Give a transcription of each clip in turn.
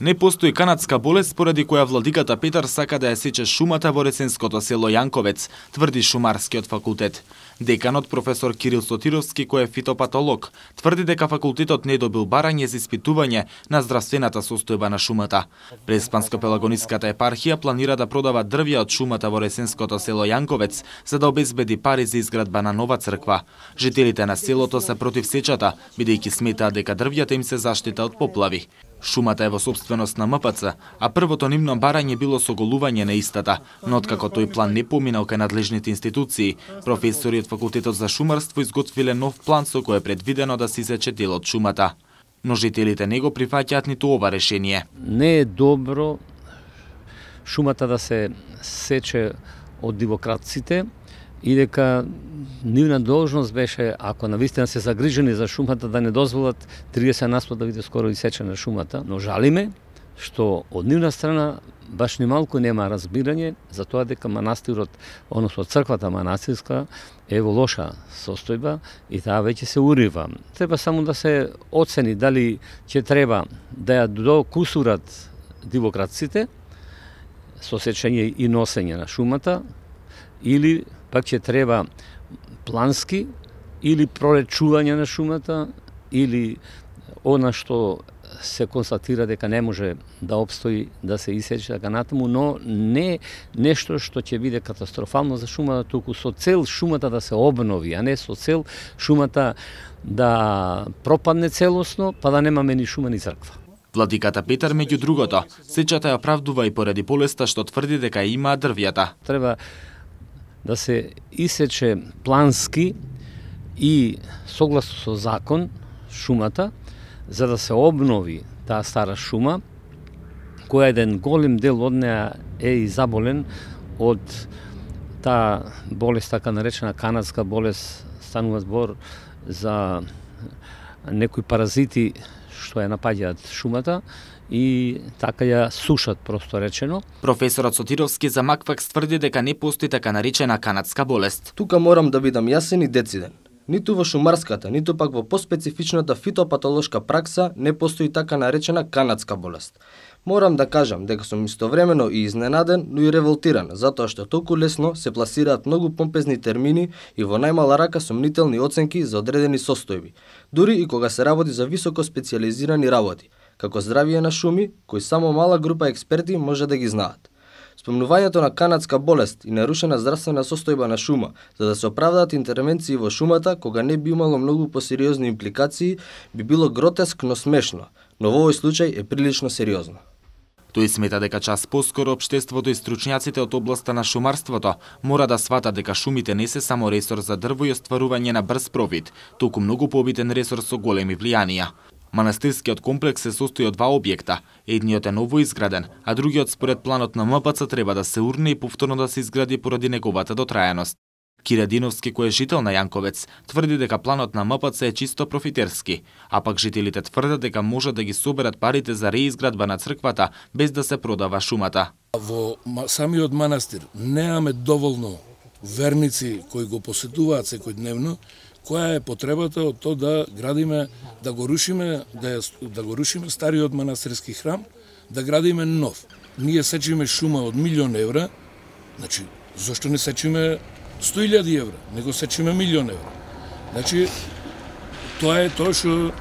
Не постои канадска болест поради која владиката Петар сака да ја сече шумата во ресенското село Јанковец, тврди Шумарскиот факултет. Деканот професор Кирил Сотировски, кој е фитопатолог, тврди дека факултетот не добил барање за испитување на здравствената состојба на шумата. Преспанско-пелагониската епархија планира да продава дрвја од шумата во ресенското село Јанковец за да обезбеди пари за изградба на нова црква. Жителите на селото се против сечата, бидејќи сметаат дека дрвјата им се заштита од поплави. Шумата е во собственост на МПЦ, а првото нивно барање било соголување на истата, но откако тој план не поминал кај надлежните институции, професори од факултетот за шумарство изготвиле нов план со кој е предвидено да се исече дел од шумата. Но жителите не го прифаќаат ниту ова решение. Не е добро шумата да се сече од дивократците и дека нивна должност беше, ако навистина се загрижени за шумата, да не дозволат 30% да биде скоро исечена шумата, но жалиме што од нивна страна баш ни малку нема разбирање за тоа дека манастирот, односно црквата манастирска, е во лоша состојба и таа веќе се урива. Треба само да се оцени дали ќе треба да ја докусурат дивократците со сечење и носење на шумата, или пак ќе треба плански или проречување на шумата, или она што се констатира дека не може да обстои да се исече така натаму, но не нешто што ќе биде катастрофално за шумата, туку со цел шумата да се обнови, а не со цел шумата да пропадне целосно, па да немаме ни шума ни црква. Владиката Петар, меѓу другото, сечата ја оправдува и поради болеста што тврди дека има дрвјата. Треба да се исече плански и согласно со закон шумата, за да се обнови таа стара шума, која еден голем дел од неа е и заболен од таа болест, така наречена канадска болест. Станува збор за некои паразити што ја напаѓаат шумата и така ја сушат, просто речено. Професорот Сотировски за Макфакс тврди дека не постои така наречена канадска болест. Тука морам да бидам јасен и дециден. Ниту во шумарската, ниту пак во поспецифичната фитопатолошка пракса не постои така наречена канадска болест. Морам да кажам дека сум истовремено и изненаден, но и револтиран, затоа што толку лесно се пласираат многу помпезни термини и во најмала рака сомнителни оценки за одредени состојби, дури и кога се работи за високо специјализирани работи, како здравје на шуми, кои само мала група експерти може да ги знаат. Спомнувањето на канадска болест и нарушена здравствена состојба на шума, за да се оправдаат интервенции во шумата, кога не би имало многу посериозни импликации, би било гротескно смешно, но во овој случај е прилично сериозно. Тој смета дека час поскоро општеството и стручњаците од областа на шумарството мора да сватат дека шумите не се само ресурс за дрво и остварување на брз профит, туку многу побитен ресурс со големи влијанија. Манастирскиот комплекс се состои од два објекта. Едниот е ново изграден, а другиот според планот на МПЦ треба да се урне и повторно да се изгради поради неговата дотрајаност. Кирадиновски, кој е жител на Јанковец, тврди дека планот на МПЦ е чисто профитерски, а пак жителите тврдат дека може да ги соберат парите за реизградба на црквата без да се продава шумата. Во самиот манастир немаме доволно верници кои го посетуваат секојдневно. Која е потребата од тоа да градиме, да го рушиме стариот манастирски храм, да градиме нов. Ние сечиме шума од 1.000.000 евра, значи зошто не сечиме 100.000 евра, него сечиме 1.000.000 евра. Значи тоа е тоа што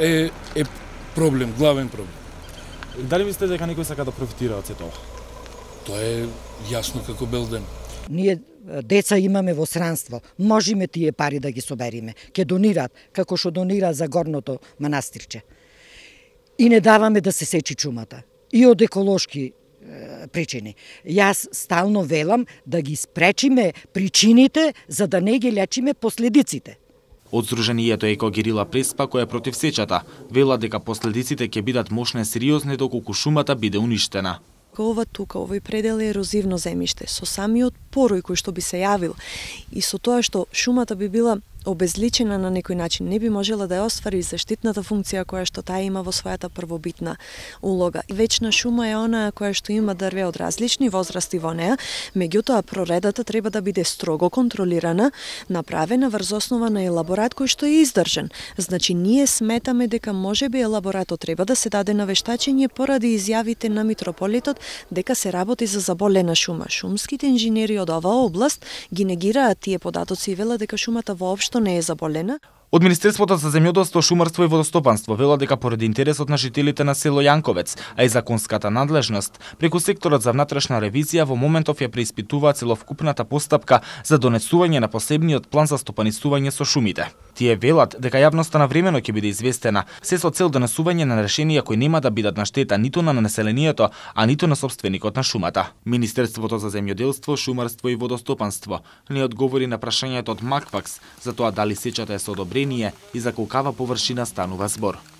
е проблем, главен проблем. Дали мислите дека некој сака да профитира од сето ова? Тоа е јасно како бел ден. Ние деца имаме во странство, можеме тие пари да ги собериме, ќе донираат, како што донираат за горното манастирче. И не даваме да се сечи шумата. И од еколошки причини. Јас стално велам да ги спречиме причините, за да не ги лечиме последиците. Од Сдруженијето Еко Гирила Преспа, која е против сечата, вела дека последиците ќе бидат мошне сериозни доколку шумата биде уништена. Ова тука, овој предел е ерозивно земјиште, со самиот порој кој што би се јавил и со тоа што шумата би била обезличена на некој начин, не би можела да ја оствари заштитната функција која што таа има во својата првобитна улога. Вечна шума е она која што има дрве од различни возрасти во неа, меѓутоа проредата треба да биде строго контролирана, направена врз основа на елаборат кој што е издржан. Значи, ние сметаме дека можеби елаборатот треба да се даде на вештачење поради изјавите на митрополитот дека се работи за заболена шума. Шумските инженери од оваа област ги негираат тие податоци и велат дека шумата воопшто не е заболена. Од Министерството за земјоделство, шумарство и водостопанство велат дека поради интересот на жителите на село Јанковец, а и законската надлежност, преку секторот за внатрешна ревизија во моментов ја преиспитуваа целокупната постапка за донесување на посебниот план за стопанисување со шумите. Тие велат дека јавноста навремено ќе биде известена, се со цел донесување на решенија кои нема да бидат на штета ниту на населението, а ниту на собственикот на шумата. Министерството за земјоделство, шумарство и водостопанство не одговори на прашањето од Маквакс за тоа дали сечата е со одобрение и за колкава површина станува збор.